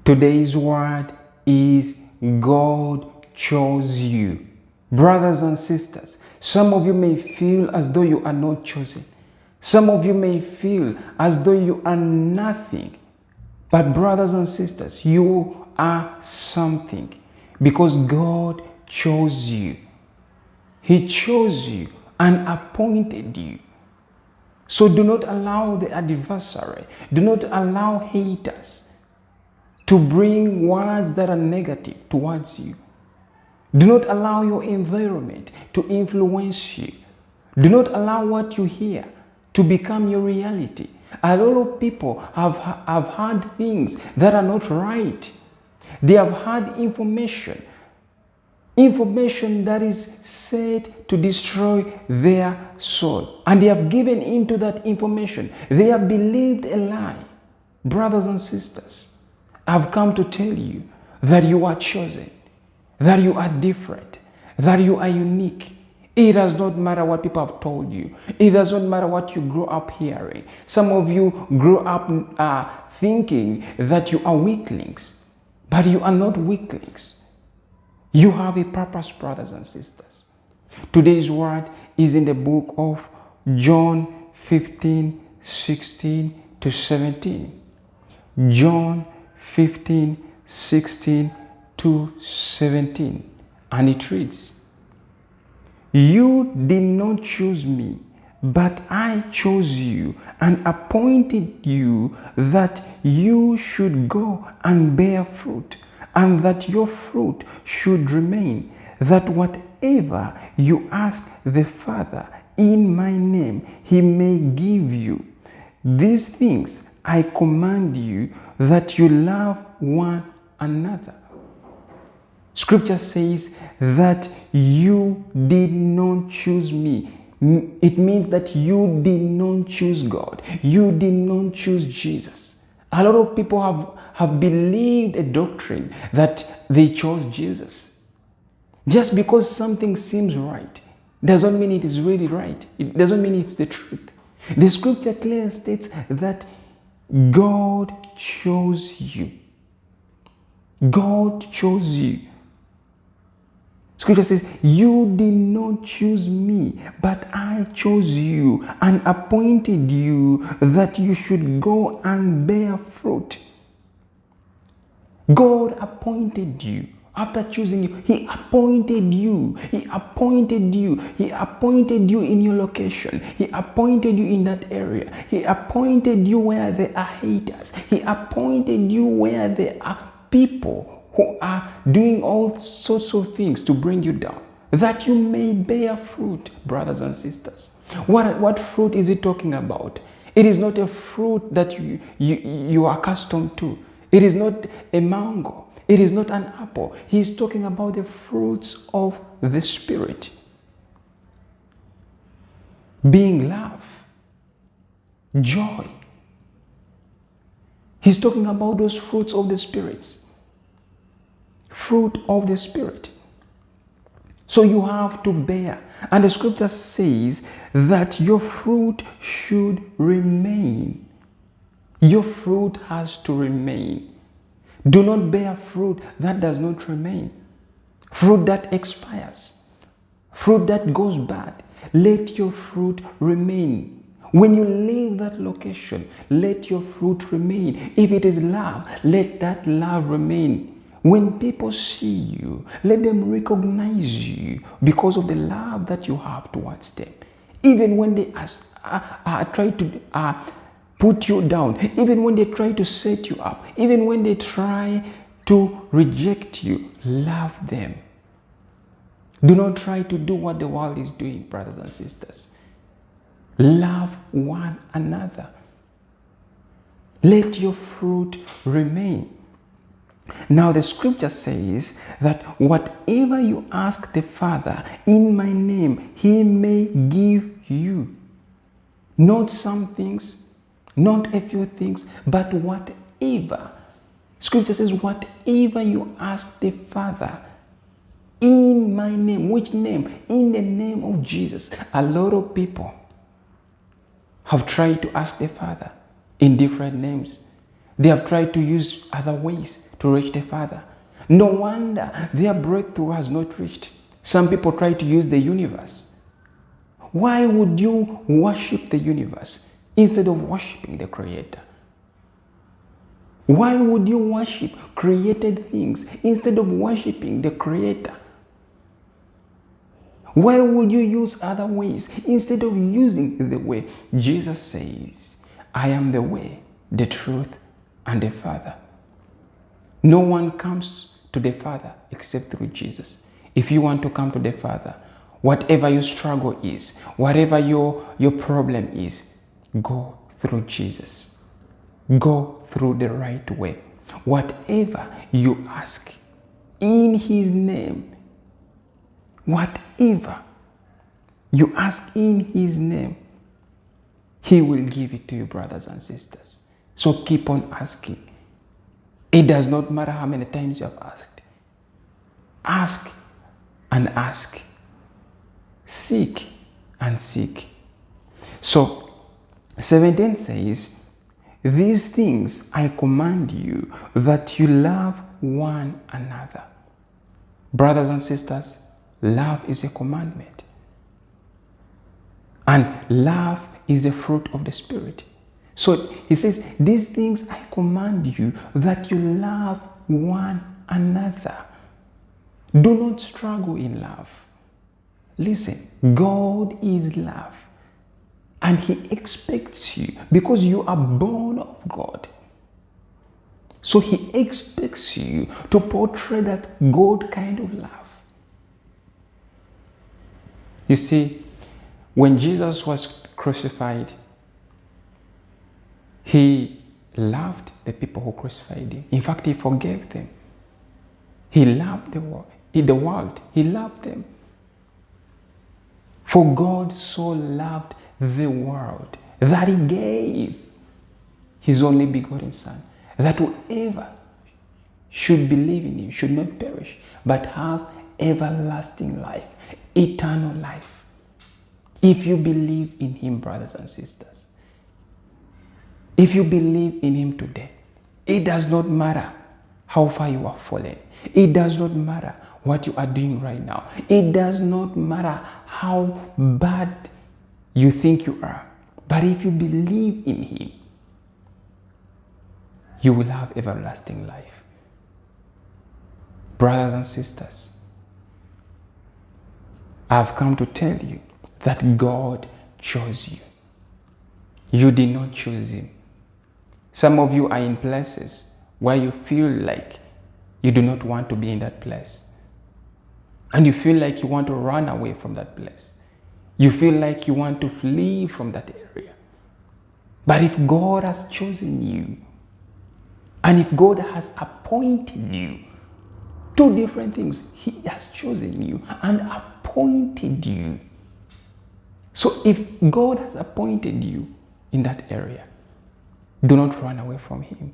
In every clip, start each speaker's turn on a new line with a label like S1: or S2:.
S1: Today's word is God chose you. Brothers and sisters, some of you may feel as though you are not chosen. Some of you may feel as though you are nothing. But brothers and sisters, you are something because God chose you. He chose you and appointed you. So do not allow the adversary, do not allow haters to bring words that are negative towards you. Do not allow your environment to influence you. Do not allow what you hear to become your reality. A lot of people have heard things that are not right. They have heard information that is said to destroy their soul. And they have given into that information. They have believed a lie. Brothers and sisters, I've come to tell you that you are chosen, that you are different, that you are unique. It does not matter what people have told you. It does not matter what you grew up hearing. Some of you grew up thinking that you are weaklings, but you are not weaklings. You have a purpose, brothers and sisters. Today's word is in the book of John 15:16-17. John 15:16-17. And it reads, "You did not choose me, but I chose you and appointed you that you should go and bear fruit, and that your fruit should remain, that whatever you ask the Father in my name, he may give you. These things I command you, that you love one another." Scripture says that you did not choose me. It means that you did not choose God. You did not choose Jesus. A lot of people have believed a doctrine that they chose Jesus. Just because something seems right doesn't mean it is really right. It doesn't mean it's the truth. The scripture clearly states that God chose you. God chose you. Scripture says, "You did not choose me, but I chose you and appointed you that you should go and bear fruit." God appointed you. After choosing you, he appointed you. He appointed you. He appointed you in your location. He appointed you in that area. He appointed you where there are haters. He appointed you where there are people who are doing all sorts of things to bring you down, that you may bear fruit, brothers and sisters. What fruit is he talking about? It is not a fruit that you are accustomed to. It is not a mango. It is not an apple. He is talking about the fruits of the Spirit. Being love, joy. He's talking about those fruits of the spirits. Fruit of the Spirit. So you have to bear. And the scripture says that your fruit should remain. Your fruit has to remain. Do not bear fruit that does not remain. Fruit that expires. Fruit that goes bad. Let your fruit remain. When you leave that location, let your fruit remain. If it is love, let that love remain. When people see you, let them recognize you because of the love that you have towards them. Even when they try to put you down, even when they try to set you up, even when they try to reject you, love them. Do not try to do what the world is doing, brothers and sisters. Love one another. Let your fruit remain. Now the scripture says that whatever you ask the Father in my name, he may give you. Not some things, not a few things, but whatever. Scripture says whatever you ask the Father in my name. Which name? In the name of Jesus. A lot of people have tried to ask the Father in different names. They have tried to use other ways to reach the Father. No wonder their breakthrough has not reached. Some people try to use the universe. Why would you worship the universe instead of worshiping the Creator? Why would you worship created things instead of worshiping the Creator? Why would you use other ways instead of using the way? Jesus says, I am the way, the truth, and the Father. No one comes to the Father except through Jesus. If you want to come to the Father, whatever your struggle is, whatever your problem is, go through Jesus. Go through the right way. Whatever you ask in His name, whatever you ask in His name, He will give it to you, brothers and sisters. So keep on asking. It does not matter how many times you have asked. Ask and ask. Seek and seek. So 17 says, these things I command you, that you love one another. Brothers and sisters, love is a commandment. And love is a fruit of the Spirit. So he says, these things I command you, that you love one another. Do not struggle in love. Listen, God is love. And He expects you, because you are born of God. So He expects you to portray that God kind of love. You see, when Jesus was crucified, He loved the people who crucified Him. In fact, He forgave them. He loved the world. He loved them. For God so loved the world that He gave His only begotten Son, that whoever should believe in Him should not perish, but have everlasting life, eternal life. If you believe in Him, brothers and sisters, if you believe in Him today, it does not matter how far you are fallen. It does not matter what you are doing right now. It does not matter how bad you think you are. But if you believe in Him, you will have everlasting life. Brothers and sisters, I've come to tell you that God chose you. You did not choose Him. Some of you are in places where you feel like you do not want to be in that place. And you feel like you want to run away from that place. You feel like you want to flee from that area. But if God has chosen you, and if God has appointed you, two different things. He has chosen you and appointed you. So if God has appointed you in that area, do not run away from Him.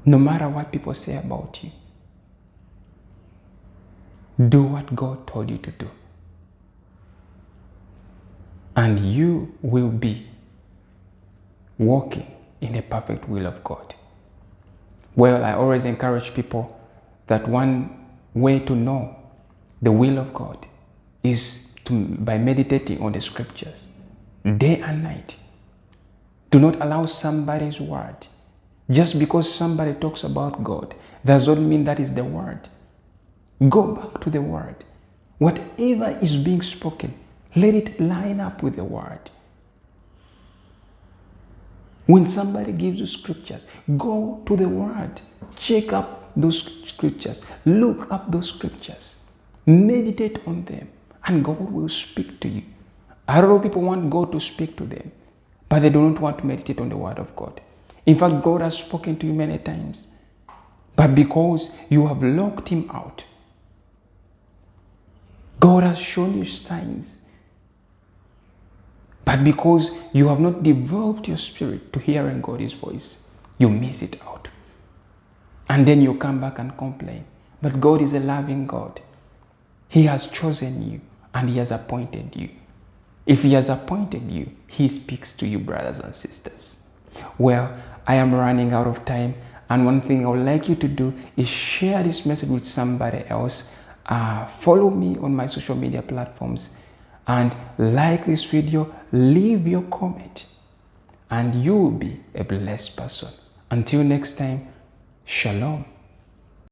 S1: No matter what people say about you, do what God told you to do. And you will be walking in the perfect will of God. Well, I always encourage people that one way to know the will of God is by meditating on the scriptures day and night. Do not allow somebody's word. Just because somebody talks about God does not mean that is the word. Go back to the word. Whatever is being spoken, let it line up with the word. When somebody gives you scriptures, go to the word. Check up those scriptures. Look up those scriptures. Meditate on them, and God will speak to you. A lot of people want God to speak to them, but they do not want to meditate on the word of God. In fact, God has spoken to you many times, but because you have locked Him out, God has shown you signs, but because you have not developed your spirit to hearing God's voice, you miss it out. And then you come back and complain. But God is a loving God. He has chosen you and He has appointed you. If He has appointed you, He speaks to you, brothers and sisters. Well, I am running out of time, And one thing I would like you to do is share this message with somebody else. Follow me on my social media platforms and like this video, leave your comment, and you will be a blessed person. Until next time, shalom.